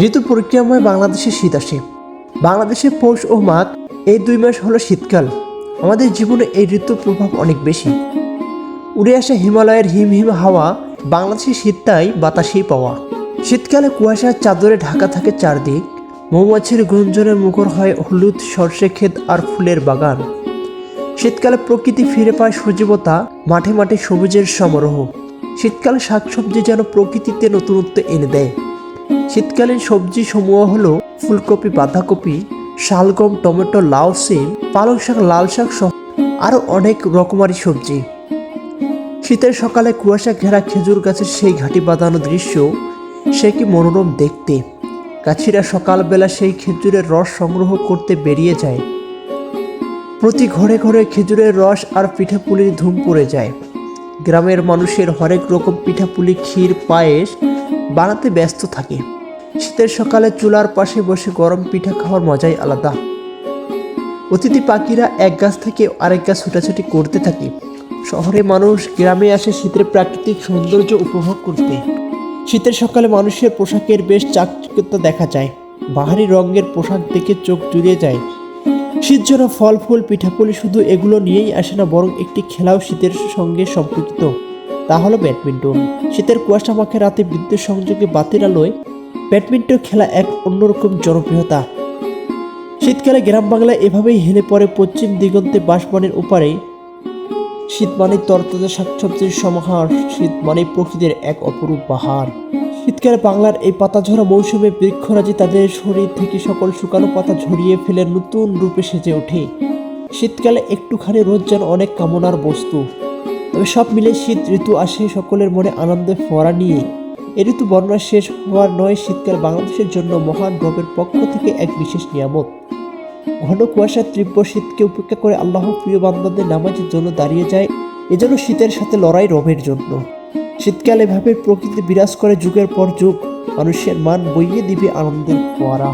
ঋতু প্রক্রিয়াময় বাংলাদেশে শীত আসে। বাংলাদেশে পৌষ ও মাঘ এই 2 মাস হলো শীতকাল। আমাদের জীবনে এই ঋতুর প্রভাব অনেক বেশি। উড়ে আসা হিমালয়ের হিমহিম হাওয়া, বাংলাদেশের শীতটাই বাতাসেই পাওয়া। শীতকালে কুয়াশার চাদরে ঢাকা থাকে চারদিক, মৌমাছির গুঞ্জনে মুখর হয় হলুদ সর্ষে ক্ষেত আর ফুলের বাগান। শীতকালে প্রকৃতি ফিরে পায় সজীবতা, মাঠে মাঠে সবুজের সমারোহ। শীতকালে শাকসবজি যেন প্রকৃতিতে নতুনত্ব এনে দেয়। শীতকালীন সবজি সমূহ হলো ফুলকপি, বাঁধাকপি, শালগম, টমেটো, লাউ, সিম, পালং শাক, লাল শাক সহ আরও অনেক রকমারি সবজি। শীতের সকালে কুয়াশা ঘেরা খেজুর গাছের সেই ঘাটি বাঁধানো দৃশ্য, সে কি মনোরম দেখতে। গাছিরা সকালবেলা সেই খেজুরের রস সংগ্রহ করতে বেরিয়ে যায়। প্রতি ঘরে ঘরে খেজুরের রস আর পিঠাপুলির ধুম পড়ে যায়। গ্রামের মানুষের হরেক রকম পিঠাপুলি, ক্ষীর, পায়েস বানাতে ব্যস্ত থাকে। শীতের সকালে চুলার পাশে বসে গরম পিঠা খাওয়ার মজাই আলাদা। অতিথি পাখিরা এক গাছ থেকে আরেক গাছ ছোটাছুটি করতে থাকে। শহরে মানুষ গ্রামে আসে শীতের প্রাকৃতিক সৌন্দর্য উপভোগ করতে। শীতের সকালে মানুষের পোশাকের বেশ চাকচিক্যতা দেখা যায়। বাহারি রঙের পোশাক দেখে চোখ জুড়িয়ে যায়। শীত যেন ফল ফুল পিঠাপুলি শুধু এগুলো নিয়েই আসে না, বরং একটি খেলাও শীতের সঙ্গে সম্পর্কিত, তা হলো ব্যাডমিন্টন। শীতের কুয়াশা মাখা রাতে বিদ্যুৎ সংযোগে বাতির আলোয় ব্যাডমিন্টন খেলা এক অন্যরকম জনপ্রিয়তা। শীতকালে গ্রাম বাংলায় এভাবেই হেলে পড়ে পশ্চিম দিগন্তে বাঁশবনের উপারে। শীত মানে তরতাজা শাকসবজির সমাহার, শীত মানে প্রকৃতির এক অপরূপ বাহার। শীতকালে বাংলার এই পাতাঝরা মৌসুমে বৃক্ষরাজি তাদের শরীর থেকে সকল শুকানো পাতা ঝরিয়ে ফেলে নতুন রূপে সেজে ওঠে। শীতকালে একটুখানি রোদ যেন অনেক কামনার বস্তু। তবে সব মিলে শীত ঋতু আসে সকলের মনে আনন্দের ফোয়ারা নিয়ে। এ ঋতু বর্ণনা শেষ হওয়ার নয়, শীতকাল বাংলাদেশের জন্য মহান রবের পক্ষ থেকে এক বিশেষ নিয়ামত। ঘন কুয়াশার তীব্র শীতকে উপেক্ষা করে আল্লাহ প্রিয় বান্দাদের নামাজের জন্য দাঁড়িয়ে যায়। এজন্য শীতের সাথে লড়াই রবের জন্য। শীতকাল এভাবে প্রকৃতি বিরাজ করে যুগের পর যুগ, মানুষের মান বইয়ে দিবে আনন্দের ফোয়ারা।